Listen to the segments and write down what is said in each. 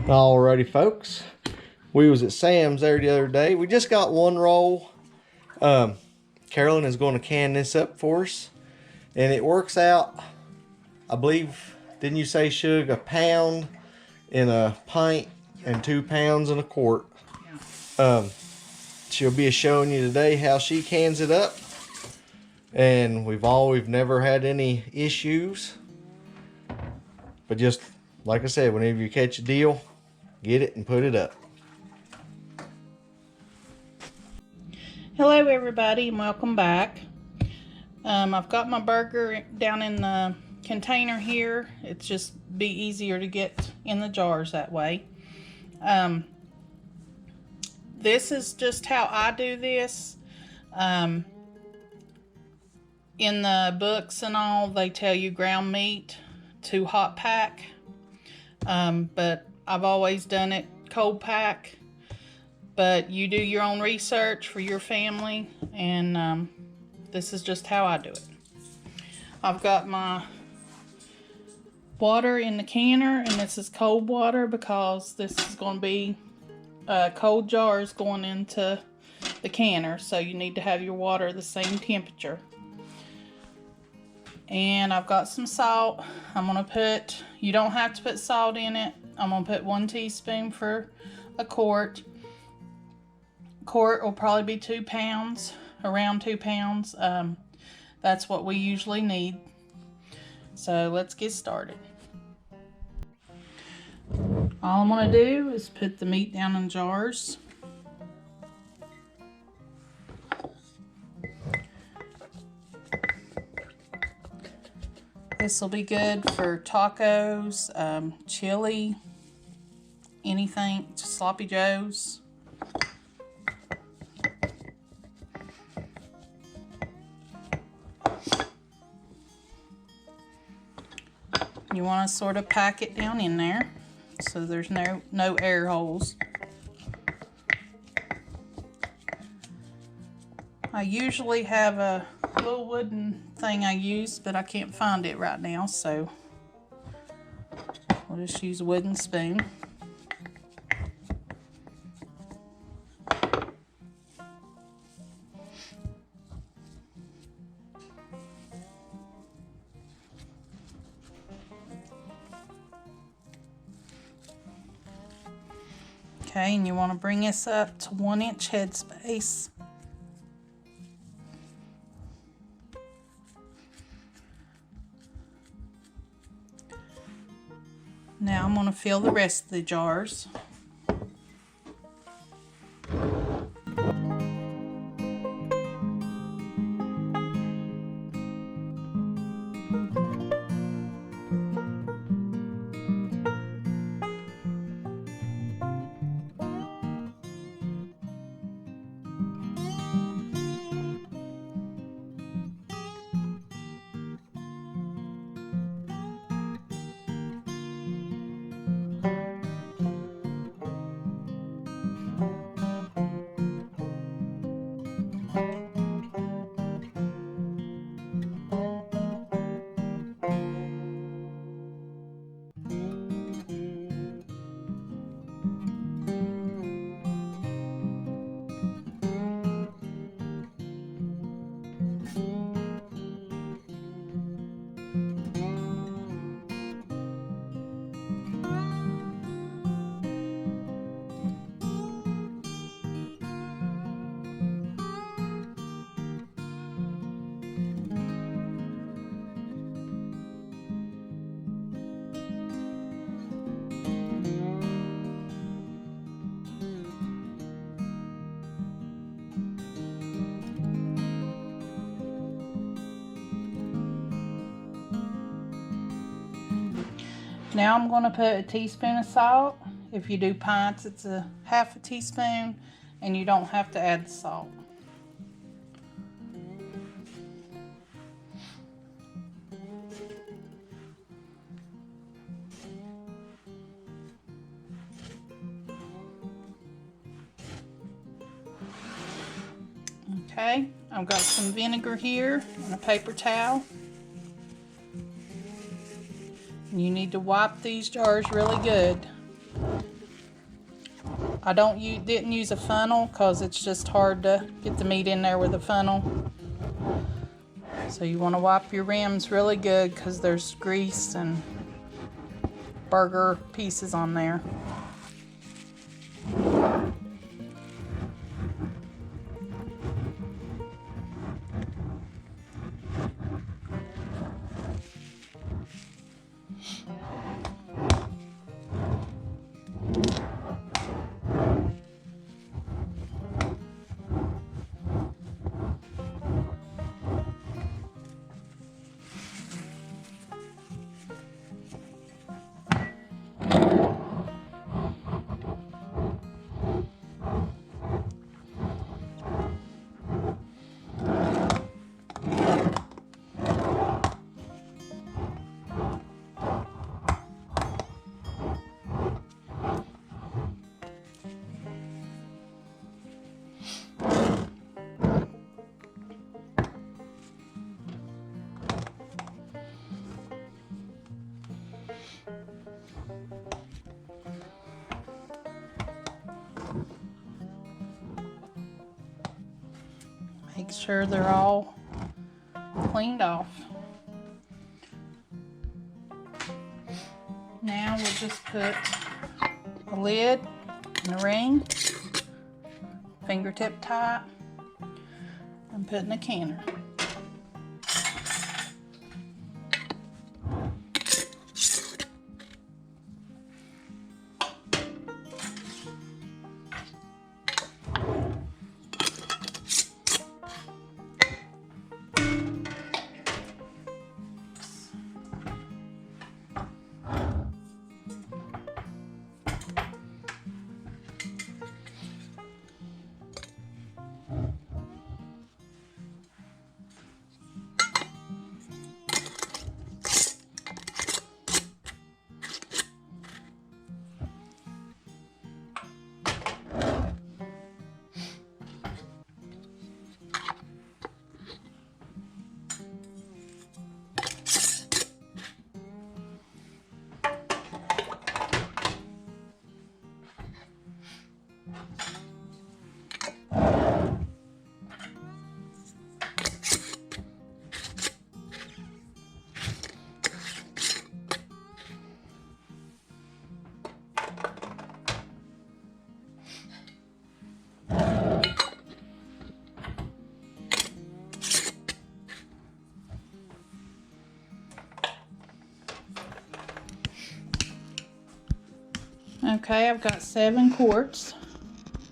Alrighty, folks. We was at Sam's there the other day. We just got one roll. Carolyn is going to can this up for us, and it works out. I believe, didn't you say, Suge, a pound in a pint and 2 pounds in a quart? She'll be showing you today how she cans it up, and we've never had any issues. But just like I said, whenever you catch a deal, get it and put it up. Hello everybody and welcome back. I've got my burger down in the container here. It's just be easier to get in the jars that way. This is just how I do this. In the books and all, they tell you ground meat to hot pack, but I've always done it cold pack. But you do your own research for your family, and this is just how I do it. I've got my water in the canner, and this is cold water because this is going to be cold jars going into the canner, so you need to have your water the same temperature. And I've got some salt. I'm going to put, you don't have to put salt in it. I'm going to put 1 teaspoon for a quart. Quart will probably be 2 pounds, around 2 pounds. That's what we usually need. So let's get started. All I'm going to do is put the meat down in jars. This will be good for tacos, chili, anything, sloppy joes. You want to sort of pack it down in there so there's no air holes. I usually have a little wooden thing I use, but I can't find it right now, so we'll just use a wooden spoon. Okay, and you want to bring this up to 1 inch headspace. Now I'm going to fill the rest of the jars. Now I'm going to put a teaspoon of salt. If you do pints, it's a half a teaspoon, and you don't have to add the salt. Okay, I've got some vinegar here and a paper towel. You need to wipe these jars really good I didn't use a funnel because it's just hard to get the meat in there with a funnel. So you want to wipe your rims really good because there's grease and burger pieces on there. Make sure they're all cleaned off. Now we'll just put a lid and a ring, fingertip tight, and put in a canner. Okay, I've got 7 quarts.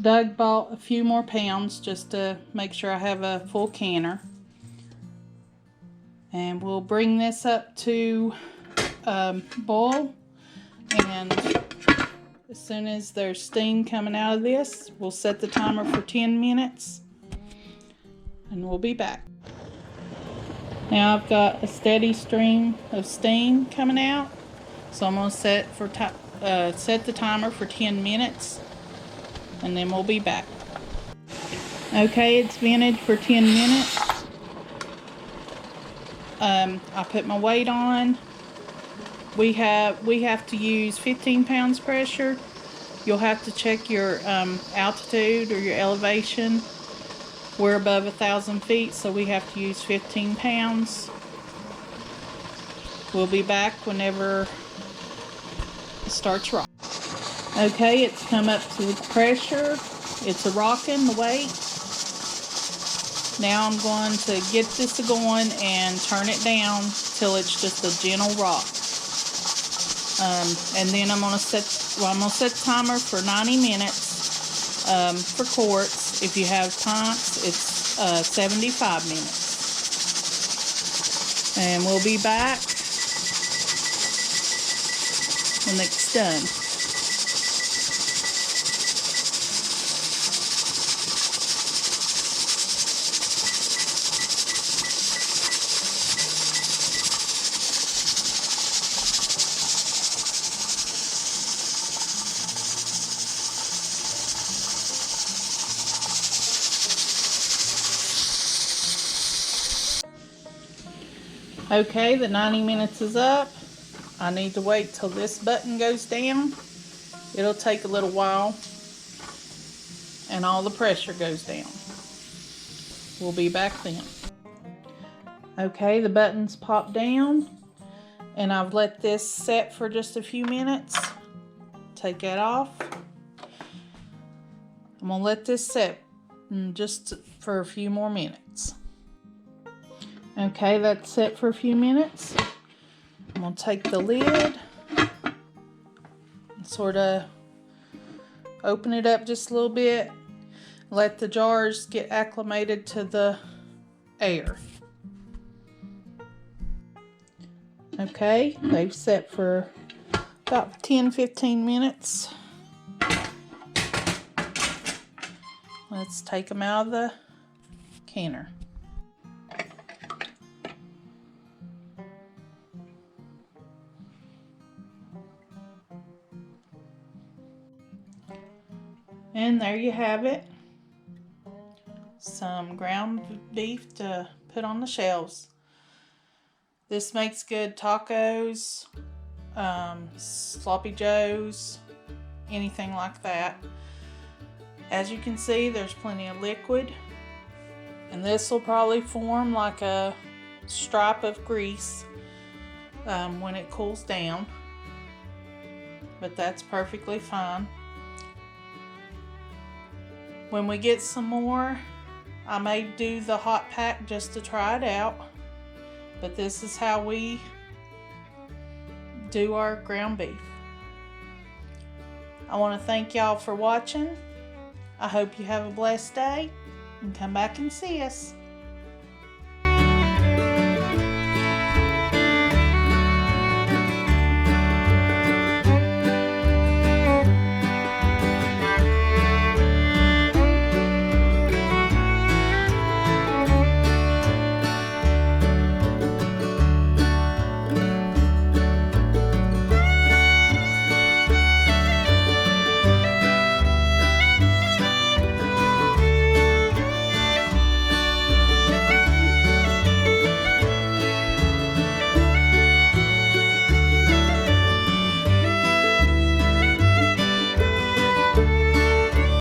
Doug bought a few more pounds just to make sure I have a full canner. And we'll bring this up to boil, and as soon as there's steam coming out of this, we'll set the timer for 10 minutes and we'll be back. Now I've got a steady stream of steam coming out, so I'm going to set the timer for 10 minutes and then we'll be back. Okay, it's vented for 10 minutes. I put my weight on. We have to use 15 pounds pressure. You'll have to check your altitude or your elevation. We're above 1,000 feet, so we have to use 15 pounds. We'll be back whenever it starts rocking. Okay, it's come up to the pressure. It's rocking the weight. Now I'm going to get this going and turn it down till it's just a gentle rock. And then I'm gonna set the timer for 90 minutes for quarts. If you have pints, it's 75 minutes. And we'll be back when it's done. Okay, the 90 minutes is up. I need to wait till this button goes down. It'll take a little while. and all the pressure goes down. We'll be back then. Okay, the buttons pop down, and I've let this set for just a few minutes. Take that off. I'm gonna let this set just for a few more minutes. Okay, that's set for a few minutes. I'm gonna take the lid and sort of open it up just a little bit. Let the jars get acclimated to the air. Okay, they've set for about 10-15 minutes. Let's take them out of the canner. And there you have it. Some ground beef to put on the shelves. This makes good tacos, sloppy joes, anything like that. As you can see, there's plenty of liquid, and this will probably form like a stripe of grease when it cools down, but that's perfectly fine. When we get some more, I may do the hot pack just to try it out, but this is how we do our ground beef. I want to thank y'all for watching. I hope you have a blessed day and come back and see us.